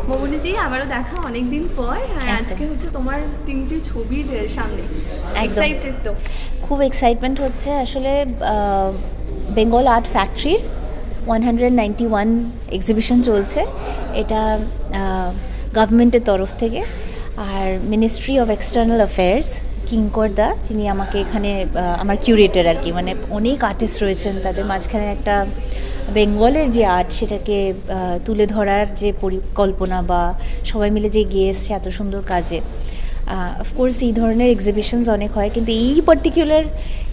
মৌবনীদি আবারও দেখা অনেকদিন পর, আর আজকে হচ্ছে তোমার 3টে ছবির সামনে। এক্সাইটেড তো? খুব এক্সাইটমেন্ট হচ্ছে আসলে। বেঙ্গল আর্ট ফ্যাক্টরির 191 এক্সিবিশন চলছে, এটা গভর্নমেন্টের তরফ থেকে। আর মিনিস্ট্রি অফ এক্সটার্নাল অ্যাফেয়ার্স কিঙ্কর দা, যিনি আমাকে এখানে আমার কিউরেটর আর কি, মানে অনেক আর্টিস্ট রয়েছেন, তাদের মাঝখানে একটা বেঙ্গলের যে আর্ট সেটাকে তুলে ধরার যে পরিকল্পনা বা সবাই মিলে যে গিয়ে এসছে এত সুন্দর কাজে। অফকোর্স এই ধরনের এক্সিবিশনস অনেক হয়, কিন্তু এই পার্টিকুলার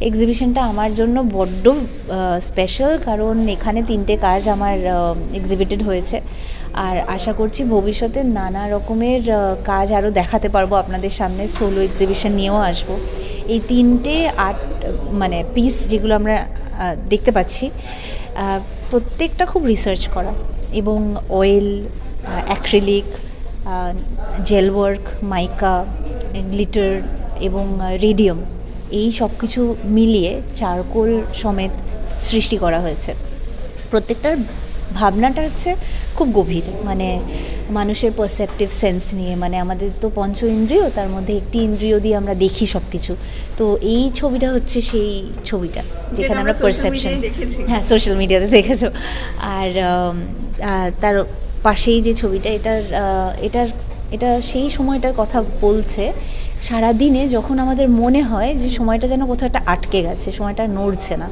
এক্সিবিশনটা আমার জন্য বড্ড স্পেশাল, কারণ এখানে 3টে কাজ আমার এক্সিবিটেড হয়েছে। আর আশা করছি ভবিষ্যতে নানা রকমের কাজ আরও দেখাতে পারবো আপনাদের সামনে, সোলো এক্সিবিশন নিয়েও আসবো। এই 3টে আর্ট মানে পিস যেগুলো আমরা দেখতে পাচ্ছি, প্রত্যেকটা খুব রিসার্চ করা, এবং অয়েল, অ্যাক্রিলিক, জেল ওয়ার্ক, মাইকা, গ্লিটার এবং রেডিয়াম, এই সব কিছু মিলিয়ে চারকোল সমেত সৃষ্টি করা হয়েছে। প্রত্যেকটার ভাবনাটা হচ্ছে খুব গভীর, মানে মানুষের পারসেপটিভ সেন্স নিয়ে, মানে আমাদের তো পঞ্চ ইন্দ্রিয়, তার মধ্যে একটি ইন্দ্রিয় দিয়ে আমরা দেখি সব কিছু। তো এই ছবিটা হচ্ছে সেই ছবিটা যেখানে আমরা পারসেপশন, হ্যাঁ সোশ্যাল মিডিয়াতে দেখেছো। আর তার পাশেই যে ছবিটা, এটা সেই সময়টার কথা বলছে, সারাদিনে যখন আমাদের মনে হয় যে সময়টা যেন কোথাও একটা আটকে গেছে, সময়টা নড়ছে না।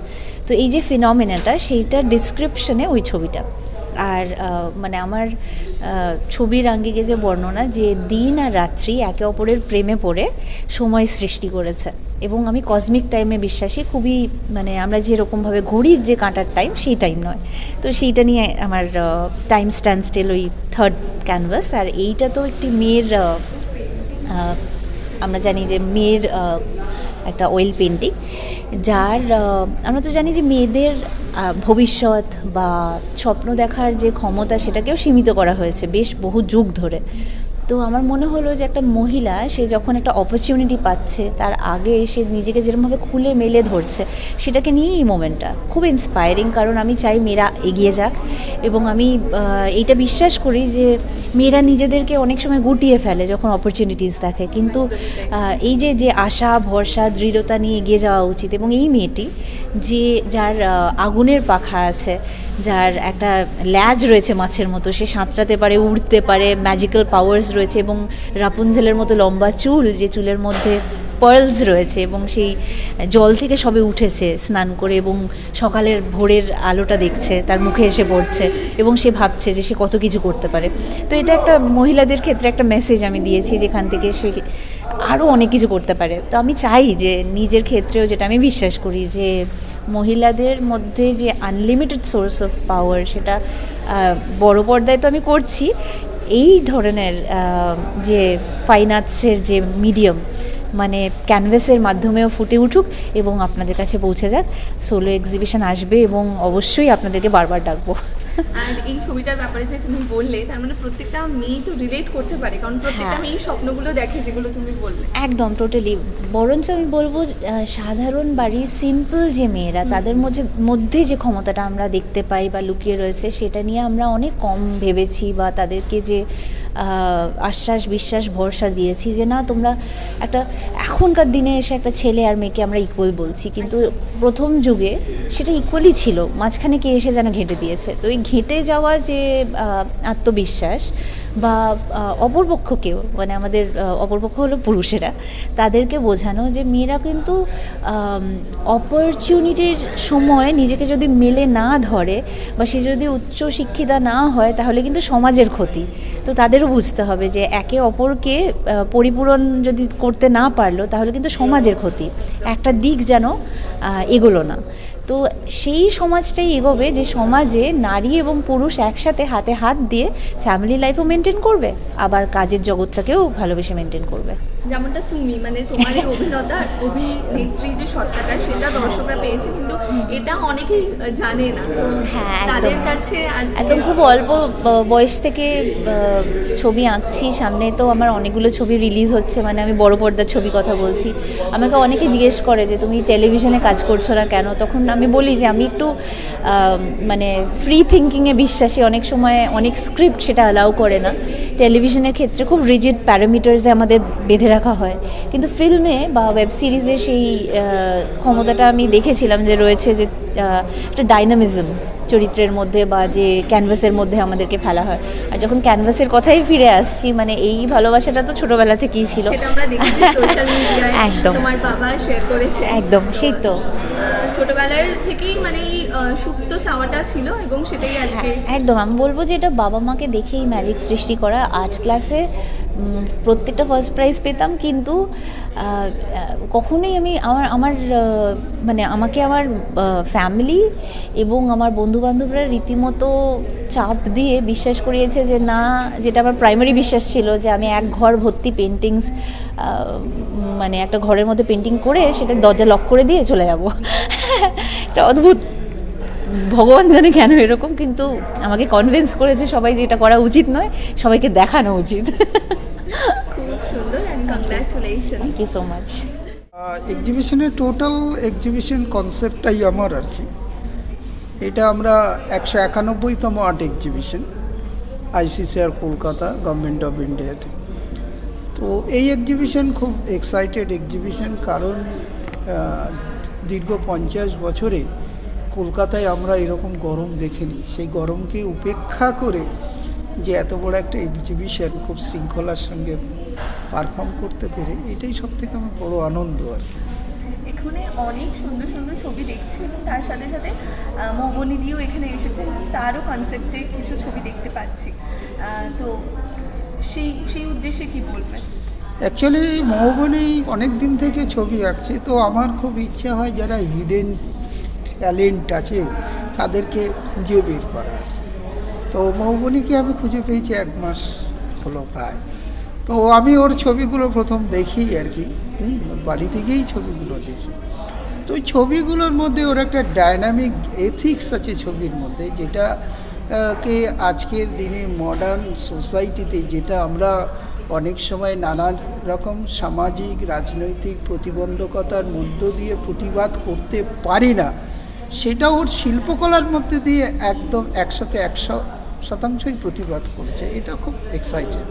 তো এই যে ফিনমিনাটা, সেইটার ডিসক্রিপশনে ওই ছবিটা। আর মানে আমার ছবির আঙ্গিকে যে বর্ণনা, যে দিন আর রাত্রি একে অপরের প্রেমে পড়ে সময় সৃষ্টি করেছে। এবং আমি কসমিক টাইমে বিশ্বাসী, খুবই, মানে আমরা যেরকমভাবে ঘড়ির যে কাঁটার টাইম, সেই টাইম নয়। তো সেইটা নিয়ে আমার টাইম স্ট্যান্ড স্টিল, ওই 3rd ক্যানভাস। আর এইটা তো একটি মেয়ের, আমরা জানি যে মেয়ের একটা অয়েল পেন্টিং, যার আমরা তো জানি যে মেয়েদের ভবিষ্যৎ বা স্বপ্ন দেখার যে ক্ষমতা, সেটাকেও সীমিত করা হয়েছে বেশ বহু যুগ ধরে। তো আমার মনে হলো যে একটা মহিলা, সে যখন একটা অপরচুনিটি পাচ্ছে, তার আগে সে নিজেকে যেরকমভাবে খুলে মেলে ধরছে, সেটাকে নিয়েই এই মোমেন্টটা খুব ইন্সপায়ারিং। কারণ আমি চাই মেয়েরা এগিয়ে যাক, এবং আমি এইটা বিশ্বাস করি যে মেয়েরা নিজেদেরকে অনেক সময় গুটিয়ে ফেলে যখন অপরচুনিটিস দেখে, কিন্তু এই যে আশা, ভরসা, দৃঢ়তা নিয়ে এগিয়ে যাওয়া উচিত। এবং এই মেয়েটি, যার আগুনের পাখা আছে, যার একটা ল্যাজ রয়েছে মাছের মতো, সে সাঁতরাতে পারে, উড়তে পারে, ম্যাজিক্যাল পাওয়ার্স রয়েছে, এবং রাপুনজেলের মতো লম্বা চুল, যে চুলের মধ্যে পার্লস রয়েছে, এবং সেই জল থেকে সবে উঠেছে স্নান করে, এবং সকালের ভোরের আলোটা দেখছে, তার মুখে এসে পড়ছে, এবং সে ভাবছে যে সে কত কিছু করতে পারে। তো এটা একটা মহিলাদের ক্ষেত্রে একটা মেসেজ আমি দিয়েছি, যেখান থেকে সে আরও অনেক কিছু করতে পারে। তো আমি চাই যে নিজের ক্ষেত্রেও, যেটা আমি বিশ্বাস করি, যে মহিলাদের মধ্যে যে আনলিমিটেড সোর্স অফ পাওয়ার, সেটা বড় পর্দায় তো আমি করছি, এই ধরনের যে ফাইন আর্টসের যে মিডিয়াম, মানে ক্যানভাসের মাধ্যমেও ফুটে উঠুক এবং আপনাদের কাছে পৌঁছে যাক। সোলো এক্সিবিশন আসবে, এবং অবশ্যই আপনাদেরকে বারবার ডাকবো। আর এই ছবিটার ব্যাপারে যে তুমি বললে, তার মানে প্রত্যেকটা মেয়ে তো রিলেট করতে পারে, কারণ প্রত্যেকটা মেয়ে স্বপ্নগুলো দেখে যেগুলো তুমি বললে। একদম টোটালি। বরঞ্চ আমি বলবো, সাধারণ বাড়ির সিম্পল যে মেয়েরা, তাদের মধ্যে যে ক্ষমতাটা আমরা দেখতে পাই বা লুকিয়ে রয়েছে, সেটা নিয়ে আমরা অনেক কম ভেবেছি, বা তাদেরকে যে আশ্বাস, বিশ্বাস, ভরসা দিয়েছি যে না, তোমরা একটা, এখনকার দিনে এসে একটা ছেলে আর মেয়েকে আমরা ইকুয়াল বলছি, কিন্তু প্রথম যুগে সেটা ইকুয়ালই ছিল, মাঝখানে কে এসে যেন ঘেঁটে দিয়েছে। তো এই ঘেঁটে যাওয়া যে আত্মবিশ্বাস, বা অপরপক্ষকেও, মানে আমাদের অপরপক্ষ হলো পুরুষেরা, তাদেরকে বোঝানো যে মেয়েরা কিন্তু অপরচুনিটির সময় নিজেকে যদি মেলে না ধরে, বা সে যদি উচ্চ শিক্ষিতা না হয়, তাহলে কিন্তু সমাজের ক্ষতি। তো তাদেরও বুঝতে হবে যে একে অপরকে পরিপূরণ যদি করতে না পারলো, তাহলে কিন্তু সমাজের ক্ষতি, একটা দিক যেন এগোলো না। তো সেই সমাজটাই এগোবে যে সমাজে নারী এবং পুরুষ একসাথে হাতে হাত দিয়ে ফ্যামিলি লাইফও মেনটেন করবে, আবার কাজের জগৎটাকেও ভালোবেসে মেনটেন করবে। যেমনটা তুমি মানে তোমার এই অভিনেত্রী যে সত্তাটা সেটা দর্শকরা পেয়েছে, কিন্তু এটা অনেকেই জানে না। তো হ্যাঁ, একদম। তাদের কাছে একদম খুব অল্প বয়স থেকে ছবি আঁকছি, সামনে তো আমার অনেকগুলো ছবি রিলিজ হচ্ছে, মানে আমি বড় পর্দার ছবি কথা বলছি। আমাকে অনেকে জিজ্ঞেস করে যে তুমি টেলিভিশনে কাজ করছো না কেন, তখন আমি বলি যে আমি একটু মানে ফ্রি থিঙ্কিংয়ে বিশ্বাসী। অনেক সময় অনেক স্ক্রিপ্ট সেটা অ্যালাউ করে না। টেলিভিশনের ক্ষেত্রে খুব রিজিড প্যারামিটার্সে আমাদের বেঁধে রাখা হয়, কিন্তু ফিল্মে বা ওয়েব সিরিজে সেই ক্ষমতাটা আমি দেখেছিলাম যে রয়েছে, যে একটা ডাইনামিজম চরিত্রের মধ্যে বা যে ক্যানভাসের মধ্যে আমাদেরকে ফেলা হয়। আর যখন ক্যানভাসের কথাই ফিরে আসছি, মানে এই ভালোবাসাটা তো ছোটোবেলা থেকেই ছিল। সেটা আমরা দেখেছি সোশ্যাল মিডিয়ায়, একদম তোমার বাবা শেয়ার করেছে। একদম সেই তো ছোটবেলার থেকেই মানে এই সুপ্ত চাওয়াটা ছিল এবং সেটাই আজকে। একদম আমি বলবো যে এটা বাবা মাকে দেখেই ম্যাজিক সৃষ্টি করা। আর্ট ক্লাসে প্রত্যেকটা ফার্স্ট প্রাইজ পেতাম, কিন্তু কখনোই আমি আমার মানে আমাকে আমার ফ্যামিলি এবং আমার বন্ধুবান্ধবরা রীতিমতো চাপ দিয়ে বিশ্বাস করিয়েছে যে না, যেটা আমার প্রাইমারি বিশ্বাস ছিল যে আমি এক ঘর ভর্তি পেন্টিংস, মানে একটা ঘরের মধ্যে পেন্টিং করে সেটা দরজা লক করে দিয়ে চলে যাব। এটা অদ্ভুত, ভগবান জানে কেন এরকম, কিন্তু আমাকে কনভিন্স করেছে সবাই যে এটা করা উচিত নয়, সবাইকে দেখানো উচিত। খুব সুন্দর, and congratulation. Thank you so much. এক্সিবিশনের টোটাল এক্সিবিশন কনসেপ্টটাই আমার আর কি। এটা আমরা 191তম art exhibition ICCR Kolkata, government of ইন্ডিয়াতে। তো এই এক্সিবিশন খুব এক্সাইটেড এক্সিবিশন, কারণ দীর্ঘ 50 বছরে কলকাতায় আমরা এরকম গরম দেখিনি। সেই গরমকে উপেক্ষা করে যে এত বড় একটা এক্সিবিশন খুব শৃঙ্খলার সঙ্গে পারফর্ম করতে পেরে, এটাই সবথেকে আমার বড় আনন্দ আর কি। এখানে অনেক সুন্দর সুন্দর ছবি দেখছি এবং তার সাথে সাথে মৌবনিদিও এখানে এসেছেন, তারও কনসেপ্টে কিছু ছবি দেখতে পাচ্ছি। তো সেই উদ্দেশ্যে কি বলবেন? অ্যাকচুয়ালি মৌবনি অনেক দিন থেকে ছবি আঁকছে, তো আমার খুব ইচ্ছা হয় যারা হিডেন ট্যালেন্ট আছে তাদেরকে খুঁজে বের করা। তো মৌবনিকে আমি খুঁজে পেয়েছি 1 মাস হলো প্রায়। তো আমি ওর ছবিগুলো প্রথম দেখি আর কি, ওর বাড়ি থেকেই ছবিগুলো দেখি। তো ওই ছবিগুলোর মধ্যে ওর একটা ডায়নামিক এথিক্স আছে ছবির মধ্যে, যেটা কে আজকের দিনে মডার্ন সোসাইটিতে, যেটা আমরা অনেক সময় নানান রকম সামাজিক রাজনৈতিক প্রতিবন্ধকতার মধ্য দিয়ে প্রতিবাদ করতে পারি না, সেটা ওর শিল্পকলার মধ্যে দিয়ে একদম 100% প্রতিবাদ করেছে। এটা খুব এক্সাইটেড।